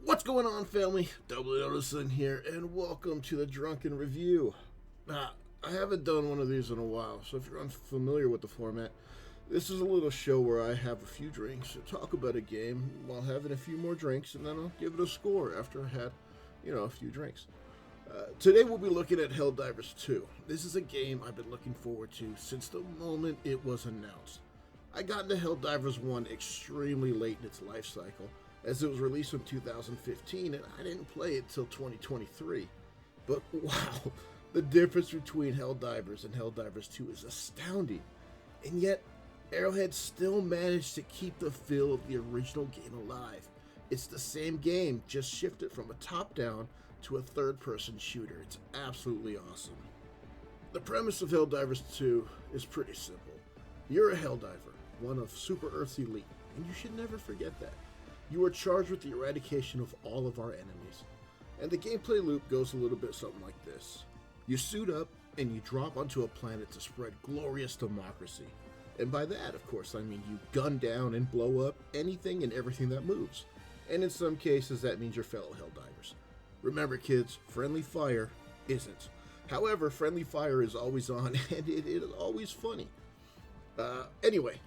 What's going on, family? Dub-Nautica here, and welcome to the Drunken Review. I haven't done one of these in a while, so if you're unfamiliar with the format, this is a little show where I have a few drinks and talk about a game while having a few more drinks, and then I'll give it a score after I had, a few drinks. Today we'll be looking at Helldivers 2. This is a game I've been looking forward to since the moment it was announced. I got into Helldivers 1 extremely late in its life cycle, as it was released in 2015, and I didn't play it till 2023. But wow, the difference between Helldivers and Helldivers 2 is astounding. And yet, Arrowhead still managed to keep the feel of the original game alive. It's the same game, just shifted from a top-down to a third-person shooter. It's absolutely awesome. The premise of Helldivers 2 is pretty simple. You're a Helldiver, one of Super Earth's elite, and you should never forget that. You are charged with the eradication of all of our enemies. And the gameplay loop goes a little bit something like this. You suit up and you drop onto a planet to spread glorious democracy. And by that, of course, I mean you gun down and blow up anything and everything that moves. And in some cases, that means your fellow Helldivers. Remember, kids, friendly fire isn't. However, friendly fire is always on, and it is always funny. Anyway,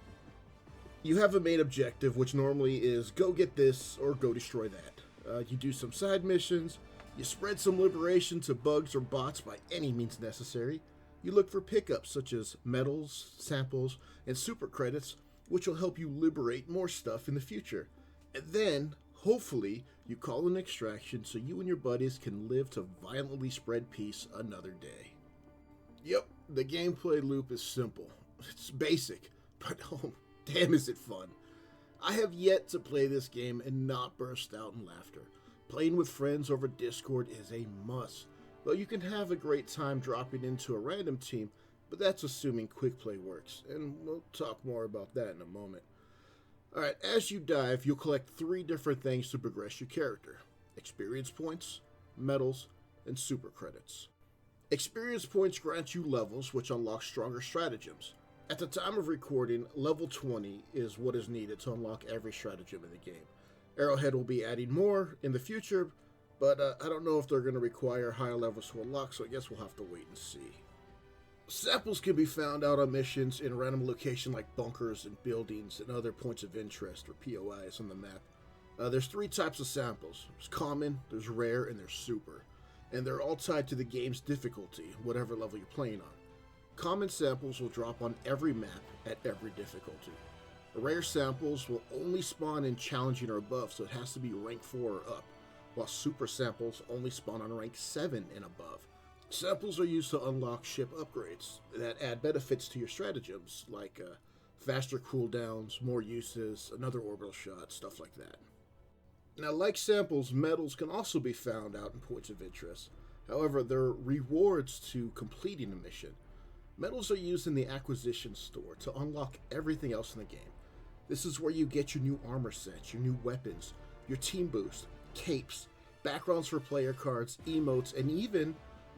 you have a main objective, which normally is go get this or go destroy that. You do some side missions, you spread some liberation to bugs or bots by any means necessary. You look for pickups such as medals, samples, and super credits, which will help you liberate more stuff in the future. And then, hopefully, you call an extraction so you and your buddies can live to violently spread peace another day. Yep, the gameplay loop is simple. It's basic, but damn is it fun. I have yet to play this game and not burst out in laughter. Playing with friends over Discord is a must, though you can have a great time dropping into a random team, but that's assuming quick play works, and we'll talk more about that in a moment. Alright, as you dive, you'll collect 3 different things to progress your character. Experience points, medals, and super credits. Experience points grant you levels, which unlock stronger stratagems. At the time of recording, level 20 is what is needed to unlock every stratagem in the game. Arrowhead will be adding more in the future, but I don't know if they're going to require higher levels to unlock, so I guess we'll have to wait and see. Samples can be found out on missions in a random location like bunkers and buildings and other points of interest or POIs on the map. There's 3 types of samples. There's common, there's rare, and there's super. And they're all tied to the game's difficulty, whatever level you're playing on. Common samples will drop on every map at every difficulty. Rare samples will only spawn in challenging or above, so it has to be rank 4 or up, while super samples only spawn on rank 7 and above. Samples are used to unlock ship upgrades that add benefits to your stratagems, like faster cooldowns, more uses, another orbital shot, stuff like that. Now, like samples, medals can also be found out in points of interest. However, they're rewards to completing a mission. Medals are used in the acquisition store to unlock everything else in the game. This is where you get your new armor sets, your new weapons, your team boost, capes, backgrounds for player cards, emotes, and even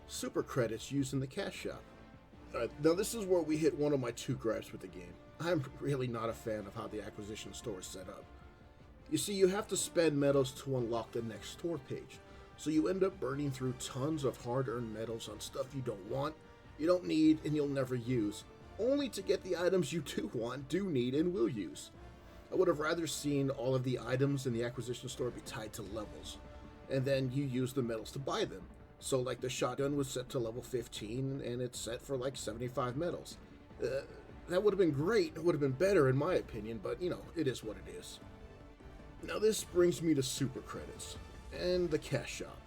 super credits used in the cash shop. Now this is where we hit one of my 2 gripes with the game. I'm really not a fan of how the acquisition store is set up. You see, you have to spend medals to unlock the next store page, so you end up burning through tons of hard-earned medals on stuff you don't want, you don't need, and you'll never use, only to get the items you do want, do need, and will use. I would have rather seen all of the items in the acquisition store be tied to levels, and then you use the medals to buy them. So like the shotgun was set to level 15, and it's set for like 75 medals. That would have been great, it would have been better in my opinion, but it is what it is. Now this brings me to super credits, and the cash shop.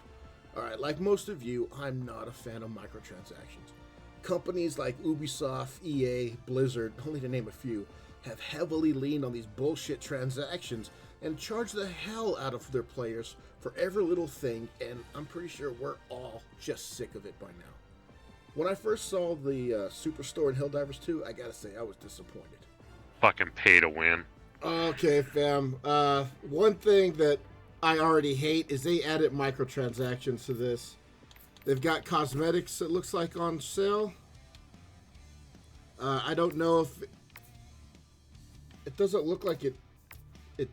Alright, like most of you, I'm not a fan of microtransactions. Companies like Ubisoft, EA, Blizzard, only to name a few, have heavily leaned on these bullshit transactions and charge the hell out of their players for every little thing, and I'm pretty sure we're all just sick of it by now. When I first saw the Superstore in Helldivers 2, I gotta say I was disappointed. Fucking pay to win. Okay, fam. One thing that I already hate is they added microtransactions to this. They've got cosmetics, it looks like, on sale. I don't know if... It doesn't look like it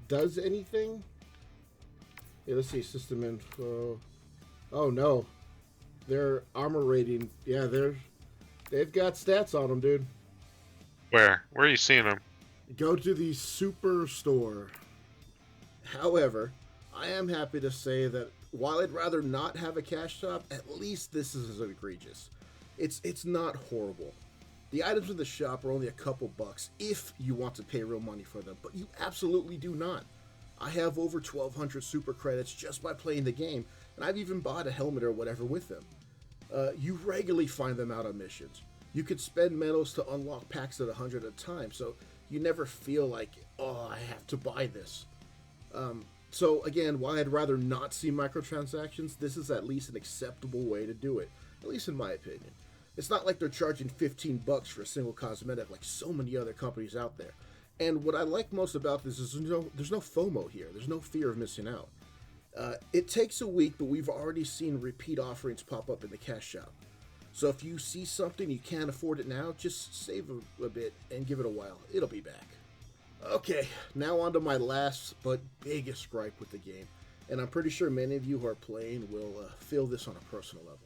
does anything. Yeah, let's see, system info. Oh no, their armor rating. Yeah, they've got stats on them, dude. Where? Where are you seeing them? Go to the superstore. However, I am happy to say that while I'd rather not have a cash shop, at least this is egregious. It's not horrible. The items in the shop are only a couple bucks if you want to pay real money for them, but you absolutely do not. I have over 1,200 super credits just by playing the game, and I've even bought a helmet or whatever with them. You regularly find them out on missions. You could spend medals to unlock packs at 100 at a time, so you never feel like, oh, I have to buy this. So again, while I'd rather not see microtransactions, this is at least an acceptable way to do it, at least in my opinion. It's not like they're charging 15 bucks for a single cosmetic like so many other companies out there. And what I like most about this is there's no FOMO here. There's no fear of missing out. It takes a week, but we've already seen repeat offerings pop up in the cash shop. So if you see something you can't afford it now, just save a bit and give it a while. It'll be back. Okay, now on to my last but biggest gripe with the game. And I'm pretty sure many of you who are playing will feel this on a personal level.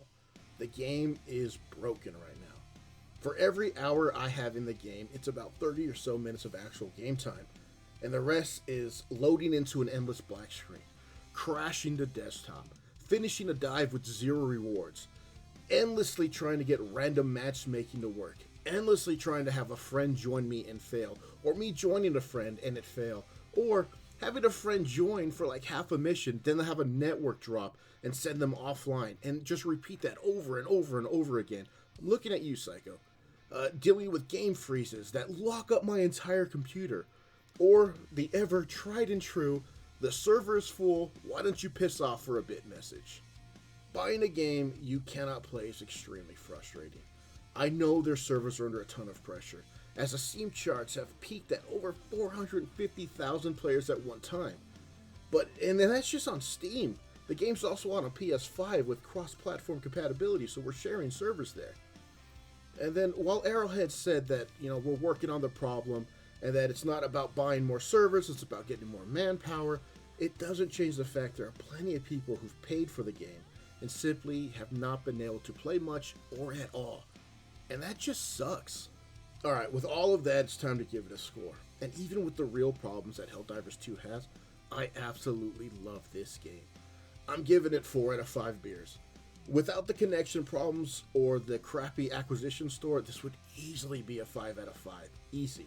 The game is broken right now. For every hour I have in the game, it's about 30 or so minutes of actual game time. And the rest is loading into an endless black screen, crashing the desktop, finishing a dive with 0 rewards, endlessly trying to get random matchmaking to work, endlessly trying to have a friend join me and fail, or me joining a friend and it fail, or having a friend join for like half a mission, then they'll have a network drop and send them offline, and just repeat that over and over and over again. I'm looking at you, Psycho. Dealing with game freezes that lock up my entire computer, or the ever tried and true, the server is full, why don't you piss off for a bit message. Buying a game you cannot play is extremely frustrating. I know their servers are under a ton of pressure, as the Steam charts have peaked at over 450,000 players at one time. And then that's just on Steam. The game's also on a PS5 with cross-platform compatibility, so we're sharing servers there. And then while Arrowhead said that, we're working on the problem and that it's not about buying more servers, it's about getting more manpower, it doesn't change the fact there are plenty of people who've paid for the game and simply have not been able to play much or at all. And that just sucks. Alright, with all of that, it's time to give it a score. And even with the real problems that Helldivers 2 has, I absolutely love this game. I'm giving it 4 out of 5 beers. Without the connection problems or the crappy acquisition store, this would easily be a 5 out of 5. Easy.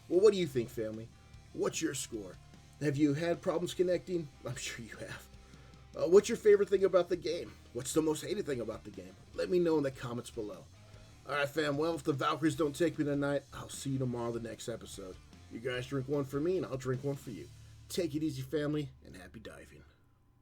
Well, what do you think, family? What's your score? Have you had problems connecting? I'm sure you have. What's your favorite thing about the game? What's the most hated thing about the game? Let me know in the comments below. Alright, fam, well, if the Valkyries don't take me tonight, I'll see you tomorrow the next episode. You guys drink one for me, and I'll drink one for you. Take it easy, family, and happy diving.